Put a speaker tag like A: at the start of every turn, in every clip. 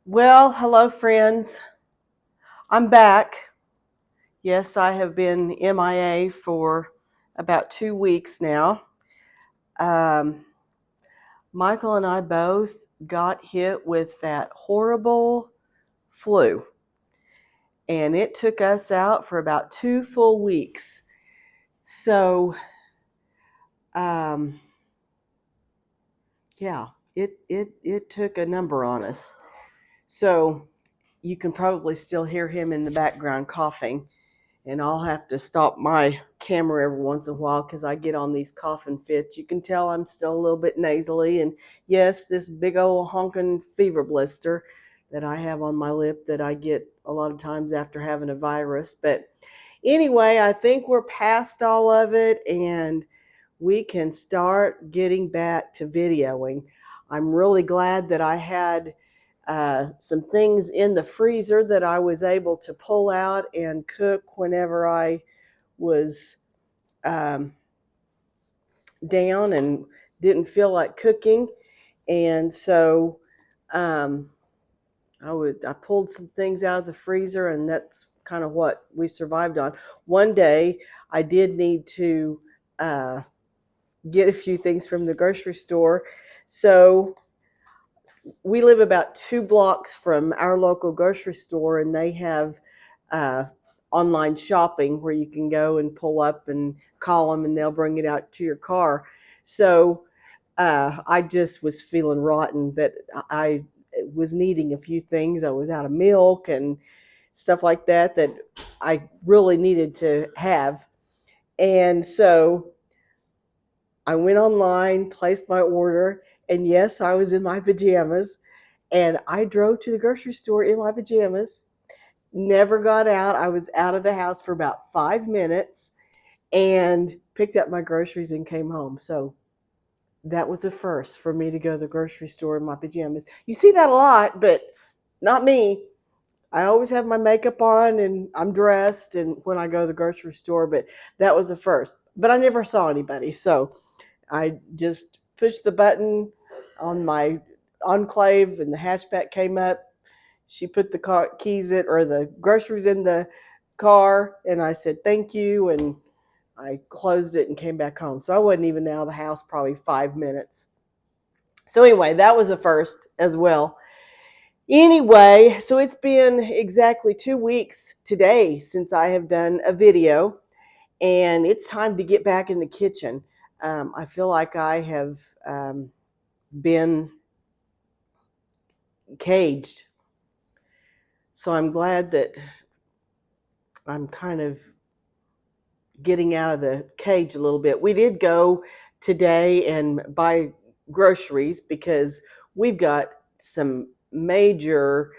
A: Well, hello, friends. I'm back. Yes, I have been MIA for about 2 weeks now. Um, Michael and I both got hit with that horrible flu, and it took us out for about 2 full weeks. So, um, yeah, it took a number on us. So, you can probably still hear him in the background coughing. And I'll have to stop my camera every once in a while because I get on these coughing fits. You can tell I'm still a little bit nasally, and yes, this big old honking fever blister that I have on my lip that I get a lot of times after having a virus. But anyway, I think we're past all of it and we can start getting back to videoing. I'm really glad that I had some things in the freezer that I was able to pull out and cook whenever I was um, down and didn't feel like cooking. And so um, I pulled some things out of the freezer, and that's kind of what we survived on. One day, I did need to uh, get a few things from the grocery store, so we live about 2 blocks from our local grocery store, and they have uh, online shopping where you can go and pull up and call them, and they'll bring it out to your car. So I just was feeling rotten, but I was needing a few things. I was out of milk and stuff like that that I really needed to have. And so I went online, placed my order, and yes, I was in my pajamas. And I drove to the grocery store in my pajamas, never got out. I was out of the house for about 5 minutes and picked up my groceries and came home. So that was a first for me to go to the grocery store in my pajamas. You see that a lot, but not me. I always have my makeup on and I'm dressed and when I go to the grocery store, but that was a first. But I never saw anybody. So I just pushed the button on my enclave and the hatchback came up. She put the keys in or the groceries in the car, and I said thank you, and I closed it and came back home. So I wasn't even out of the house probably 5 minutes. So anyway, that was a first as well. Anyway, so it's been exactly 2 weeks today since I have done a video, and it's time to get back in the kitchen. I feel like I have been caged. So I'm glad that I'm kind of getting out of the cage a little bit. We did go today and buy groceries because we've got some major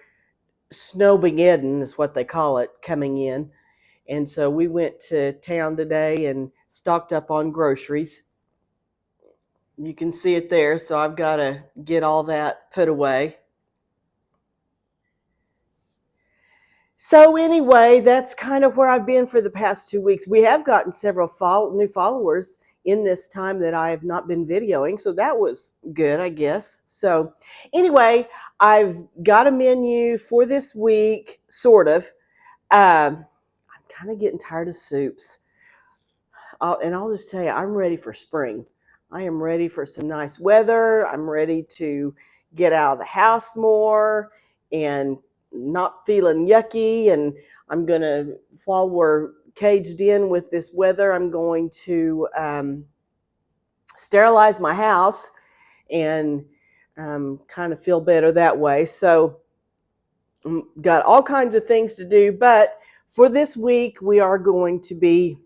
A: snowmageddon is what they call it coming in. And so we went to town today and stocked up on groceries. You can see it there, so I've got to get all that put away. So anyway, that's kind of where I've been for the past 2 weeks. We have gotten several new followers in this time that I have not been videoing, so that was good, I guess. So anyway, I've got a menu for this week, sort of. I'm kind of getting tired of soups. And I'll just tell you, I'm ready for spring. I am ready for some nice weather. I'm ready to get out of the house more and not feeling yucky. And I'm going to, while we're caged in with this weather, I'm going to sterilize my house and kind of feel better that way. So, got all kinds of things to do. But for this week, we are going to be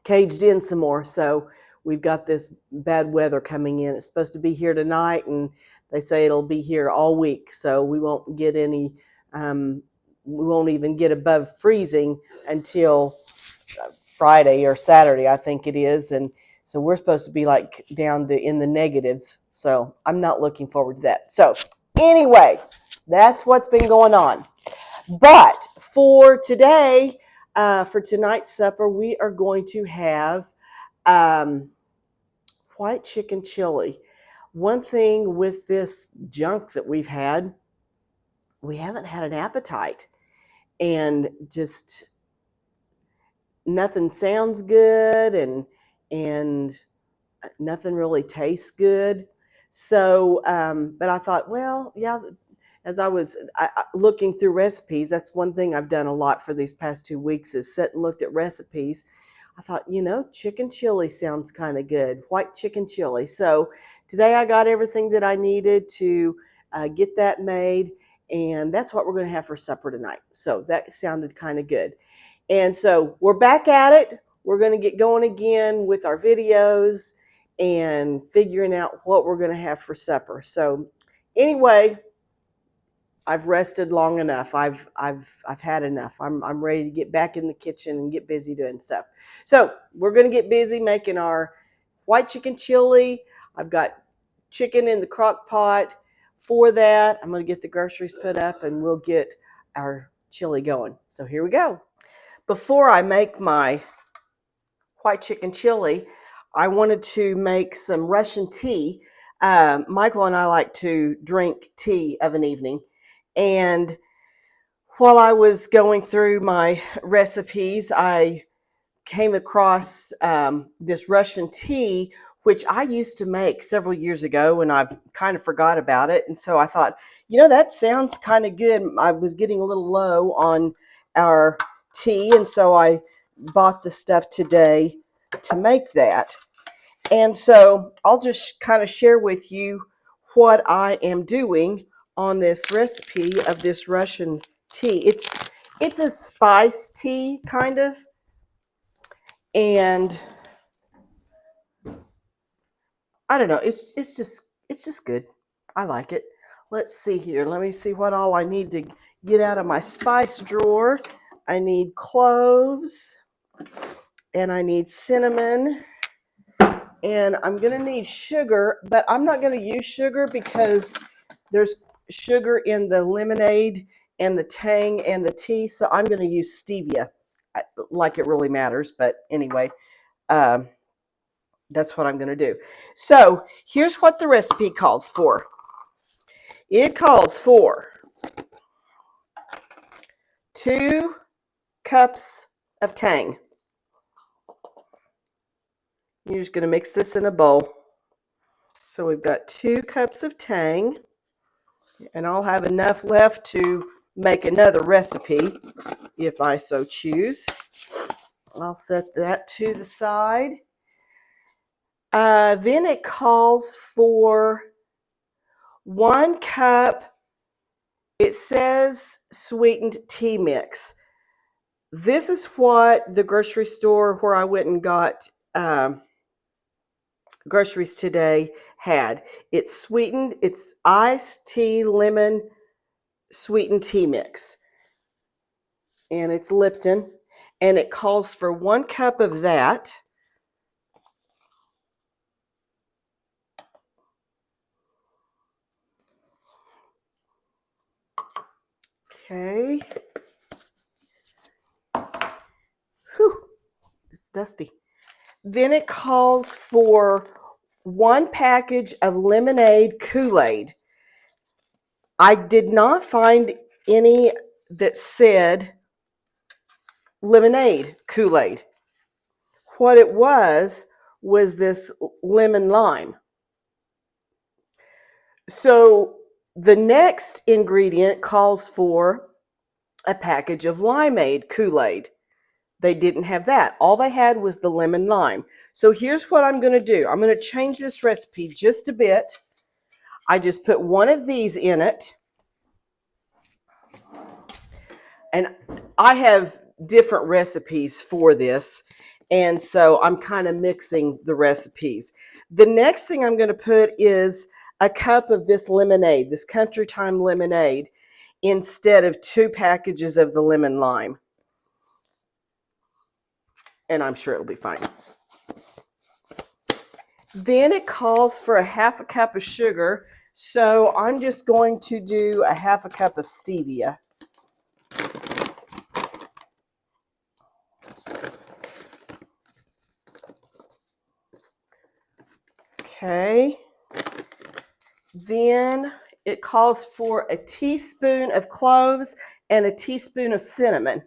A: caged in some more. So we've got this bad weather coming in. It's supposed to be here tonight, and they say it'll be here all week. So we won't get any. We won't even get above freezing until Friday or Saturday, I think it is, and so we're supposed to be like down to in the negatives. So I'm not looking forward to that. So anyway, that's what's been going on. But for today, for tonight's supper, we are going to have um, white chicken chili. One thing with this junk that we've had we haven't had an appetite, and just nothing sounds good, and nothing really tastes good. So, but I thought, well, yeah, as I was looking through recipes, that's one thing I've done a lot for these past 2 weeks is sit and looked at recipes. I thought, chicken chili sounds kind of good, white chicken chili. So today I got everything that I needed to get that made, and that's what we're going to have for supper tonight. So that sounded kind of good. And so we're back at it. We're going to get going again with our videos and figuring out what we're going to have for supper. So anyway, I've rested long enough. I've had enough. I'm ready to get back in the kitchen and get busy doing stuff. So we're going to get busy making our white chicken chili. I've got chicken in the crock pot. For that, I'm going to get the groceries put up and we'll get our chili going. So here we go. Before I make my white chicken chili, I wanted to make some Russian tea. Michael and I like to drink tea of an evening. And while I was going through my recipes, I came across this Russian tea, which I used to make several years ago, and I've kind of forgot about it. And so I thought, that sounds kind of good. I was getting a little low on our tea, and so I bought the stuff today to make that. And so I'll just kind of share with you what I am doing on this recipe of this Russian tea. It's a spice tea kind of, and I don't know. It's just good. I like it. Let's see here. Let me see what all I need to get out of my spice drawer. I need cloves, and I need cinnamon, and I'm going to need sugar, but I'm not going to use sugar because there's sugar in the lemonade and the tang and the tea, so I'm going to use stevia, like it really matters, but anyway, that's what I'm going to do. So here's what the recipe calls for. It calls for 2 cups of tang. You're just going to mix this in a bowl. So we've got 2 cups of tang, and I'll have enough left to make another recipe if I so choose. I'll set that to the side. Then it calls for 1 cup, it says sweetened tea mix. This is what the grocery store where I went and got groceries today had. It's sweetened, it's iced tea, lemon, sweetened tea mix. And it's Lipton. And it calls for 1 cup of that. Okay. Whew, it's dusty. Then it calls for 1 package of lemonade Kool-Aid. I did not find any that said lemonade Kool-Aid. What it was this lemon lime. So the next ingredient calls for a package of limeade Kool-Aid. They didn't have that. All they had was the lemon lime. So here's what I'm going to do. I'm going to change this recipe just a bit. I just put 1 of these in it. And I have different recipes for this. And so I'm kind of mixing the recipes. The next thing I'm going to put is a cup of this lemonade, this Country Time lemonade, instead of 2 packages of the lemon lime. And I'm sure it'll be fine. Then it calls for a 1/2 cup of sugar. So I'm just going to do a 1/2 cup of stevia. Okay. Then it calls for a teaspoon of cloves and a teaspoon of cinnamon.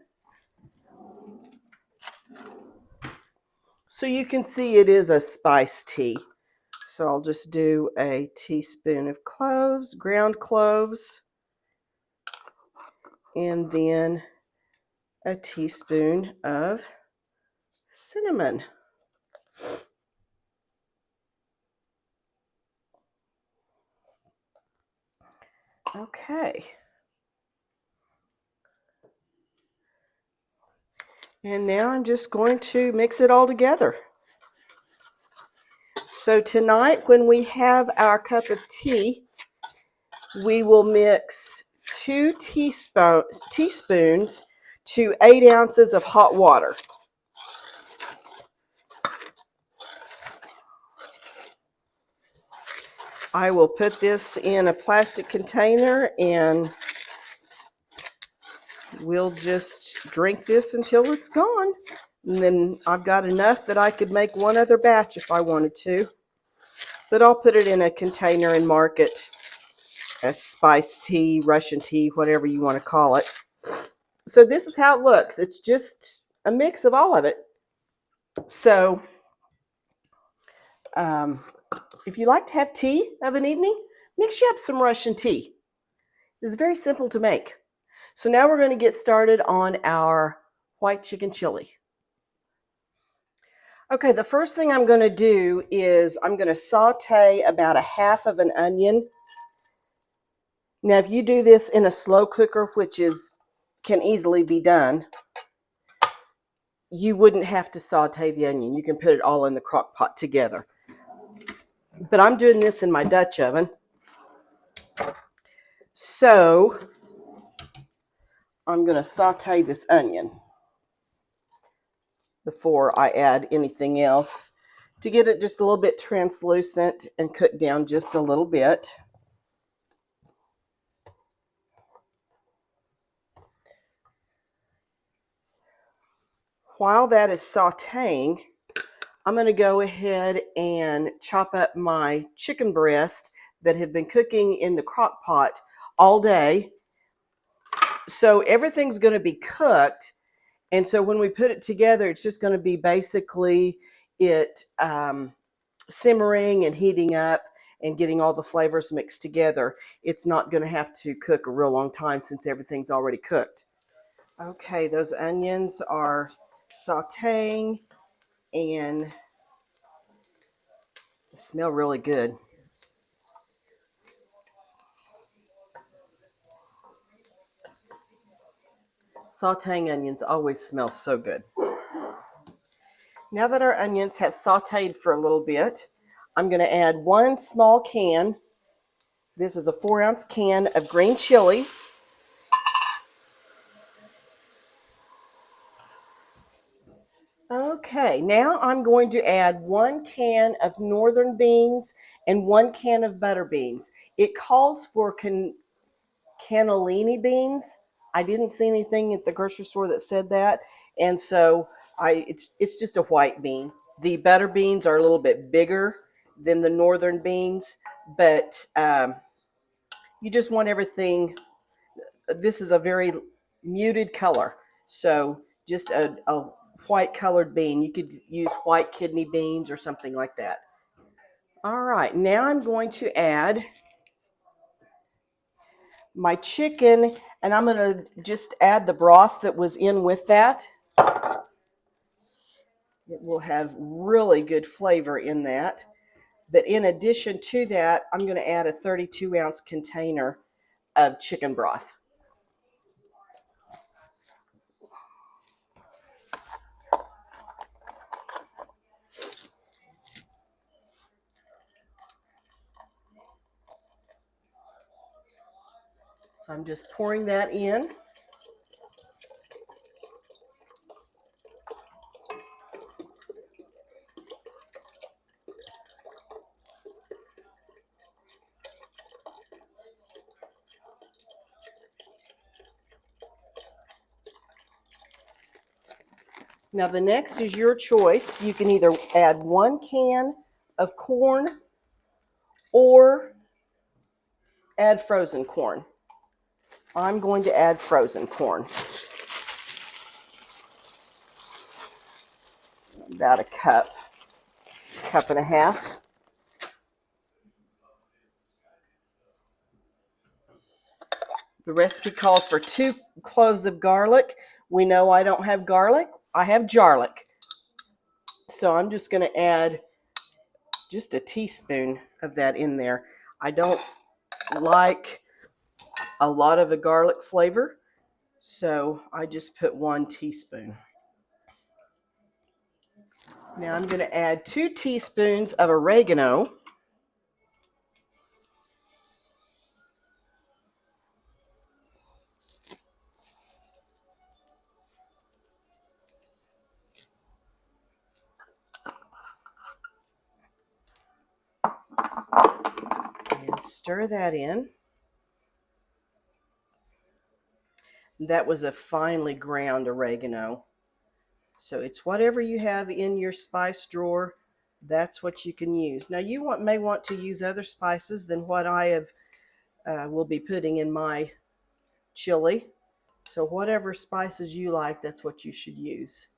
A: So you can see it is a spiced tea. So I'll just do a teaspoon of cloves, ground cloves, and then a teaspoon of cinnamon. Okay. And now I'm just going to mix it all together. So tonight when we have our cup of tea, we will mix 2 teaspoons to 8 ounces of hot water. I will put this in a plastic container and we'll just drink this until it's gone. And then I've got enough that I could make one other batch if I wanted to. But I'll put it in a container and mark it as spiced tea, Russian tea, whatever you want to call it. So this is how it looks. It's just a mix of all of it. So if you like to have tea of an evening, mix you up some Russian tea. It's very simple to make. So now we're going to get started on our white chicken chili. Okay, the first thing I'm going to do is I'm going to saute about a half of an onion. Now, if you do this in a slow cooker, which can easily be done, you wouldn't have to saute the onion. You can put it all in the crock pot together. But I'm doing this in my Dutch oven. So I'm going to saute this onion before I add anything else to get it just a little bit translucent and cook down just a little bit. While that is sauteing, I'm going to go ahead and chop up my chicken breast that have been cooking in the crock pot all day. So everything's going to be cooked. And so when we put it together, it's just going to be basically it simmering and heating up and getting all the flavors mixed together. It's not going to have to cook a real long time since everything's already cooked. Okay, those onions are sauteing and they smell really good. Sauteing onions always smell so good. Now that our onions have sauteed for a little bit, I'm going to add 1 small can. This is a 4-ounce can of green chilies. Okay, now I'm going to add 1 can of northern beans and 1 can of butter beans. It calls for cannellini beans. I didn't see anything at the grocery store that said that, and so it's just a white bean. The butter beans are a little bit bigger than the northern beans, but you just want everything. This is a very muted color, so just a white colored bean. You could use white kidney beans or something like that. All right, now I'm going to add my chicken, and I'm going to just add the broth that was in with that. It will have really good flavor in that. But in addition to that, I'm going to add a 32-ounce container of chicken broth. So I'm just pouring that in. Now the next is your choice. You can either add 1 can of corn or add frozen corn. I'm going to add frozen corn. About a cup and a half. The recipe calls for 2 cloves of garlic. We know I don't have garlic. I have jarlic. So I'm just going to add just a teaspoon of that in there. I don't like a lot of the garlic flavor, so I just put 1 teaspoon. Now I'm going to add 2 teaspoons of oregano. And stir that in. That was a finely ground oregano. So it's whatever you have in your spice drawer, that's what you can use. Now you may want to use other spices than what I have will be putting in my chili. So whatever spices you like, that's what you should use.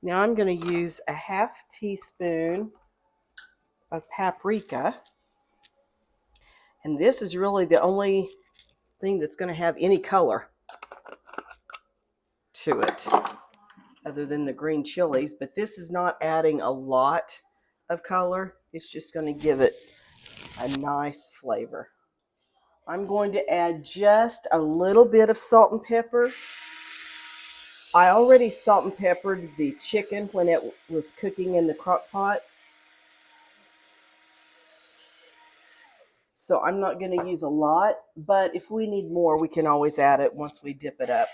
A: Now I'm going to use a half teaspoon of paprika. And this is really the only thing that's going to have any color to it other than the green chilies. But this is not adding a lot of color. It's just going to give it a nice flavor. I'm going to add just a little bit of salt and pepper. I already salt and peppered the chicken when it was cooking in the crock pot. So I'm not going to use a lot, but if we need more, we can always add it once we dip it up.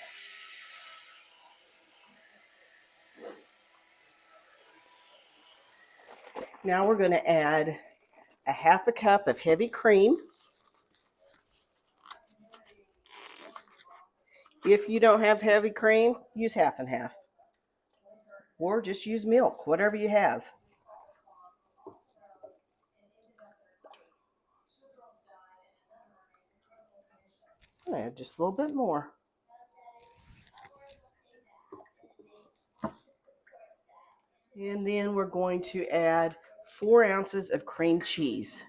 A: Now we're going to add a half a cup of heavy cream. If you don't have heavy cream, use half and half. Or just use milk, whatever you have. Add just a little bit more. And then we're going to add 4 ounces of cream cheese.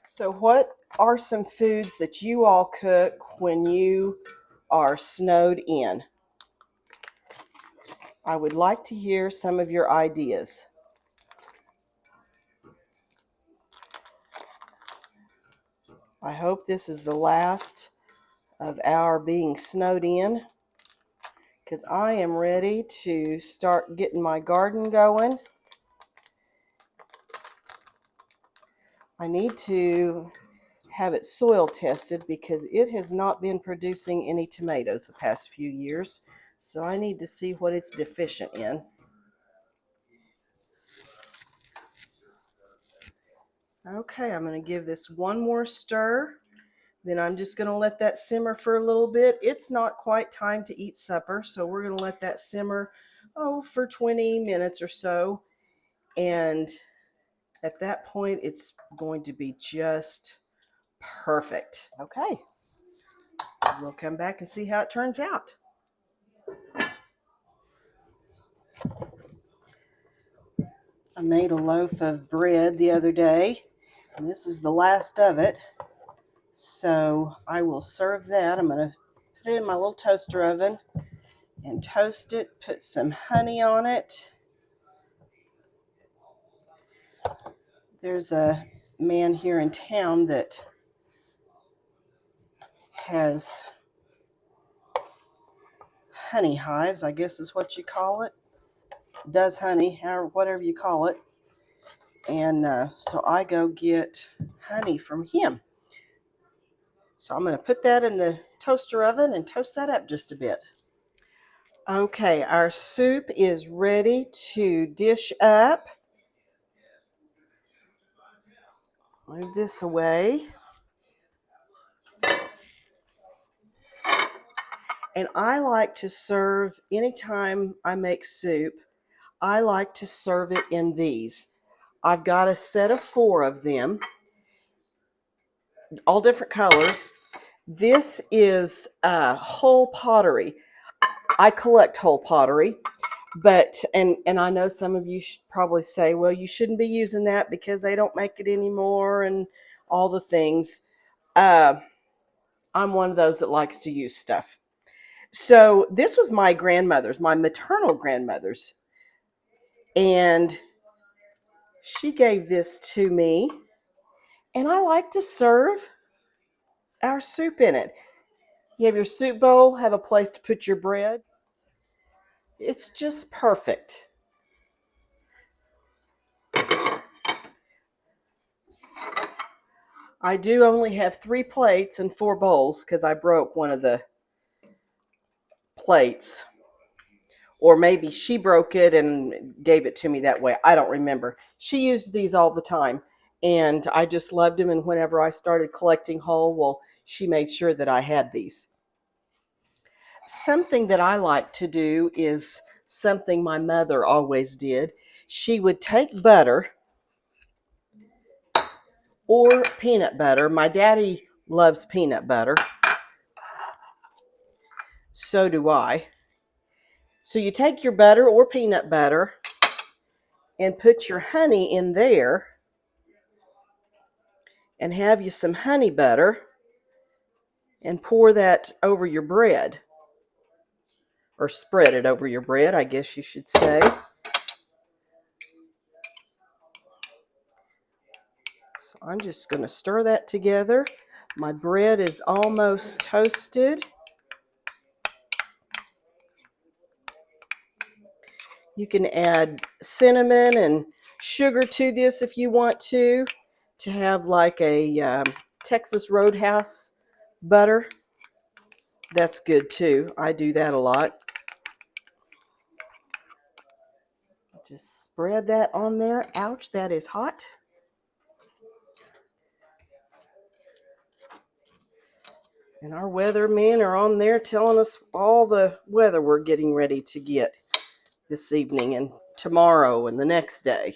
A: So what are some foods that you all cook when you are snowed in? I would like to hear some of your ideas. I hope this is the last of our being snowed in, because I am ready to start getting my garden going. I need to have it soil tested because it has not been producing any tomatoes the past few years. So I need to see what it's deficient in. Okay, I'm going to give this one more stir. Then I'm just going to let that simmer for a little bit. It's not quite time to eat supper, so we're going to let that simmer for 20 minutes or so. And at that point, it's going to be just perfect. Okay, we'll come back and see how it turns out. I made a loaf of bread the other day, and this is the last of it. So I will serve that. I'm going to put it in my little toaster oven and toast it, put some honey on it. There's a man here in town that has honey hives, I guess is what you call it. Does honey, or whatever you call it. And so I go get honey from him. So I'm going to put that in the toaster oven and toast that up just a bit. Okay, our soup is ready to dish up. Move this away. And I like to serve, anytime I make soup, I like to serve it in these. I've got a set of 4 of them, all different colors. This is whole pottery. I collect whole pottery, but and I know some of you should probably say, well, you shouldn't be using that because they don't make it anymore and all the things. Uh, I'm one of those that likes to use stuff. So this was my grandmother's, my maternal grandmother's, and she gave this to me, and I like to serve our soup in it. You have your soup bowl, have a place to put your bread. It's just perfect. I do only have 3 plates and 4 bowls because I broke one of the plates. Or maybe she broke it and gave it to me that way. I don't remember. She used these all the time, and I just loved them. And whenever I started collecting whole, well, she made sure that I had these. Something that I like to do is something my mother always did. She would take butter or peanut butter. My daddy loves peanut butter. So do I. So you take your butter or peanut butter and put your honey in there and have you some honey butter and pour that over your bread, or spread it over your bread, I guess you should say. So I'm just going to stir that together. My bread is almost toasted. You can add cinnamon and sugar to this if you want to have like a Texas Roadhouse butter. That's good too. I do that a lot. Just spread that on there. Ouch, that is hot. And our weathermen are on there telling us all the weather we're getting ready to get this evening and tomorrow and the next day.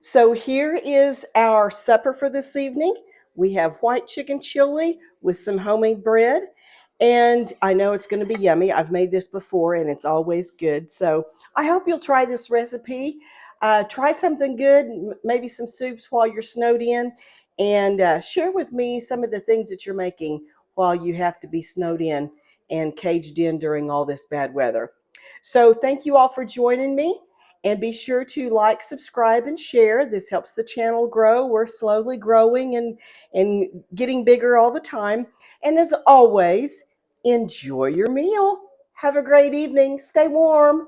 A: So here is our supper for this evening. We have white chicken chili with some homemade bread. And I know it's going to be yummy. I've made this before and it's always good. So I hope you'll try this recipe. Try something good, maybe some soups while you're snowed in, and share with me some of the things that you're making while you have to be snowed in and caged in during all this bad weather. So thank you all for joining me. And be sure to like, subscribe, and share. This helps the channel grow. We're slowly growing and getting bigger all the time. And as always, enjoy your meal. Have a great evening. Stay warm.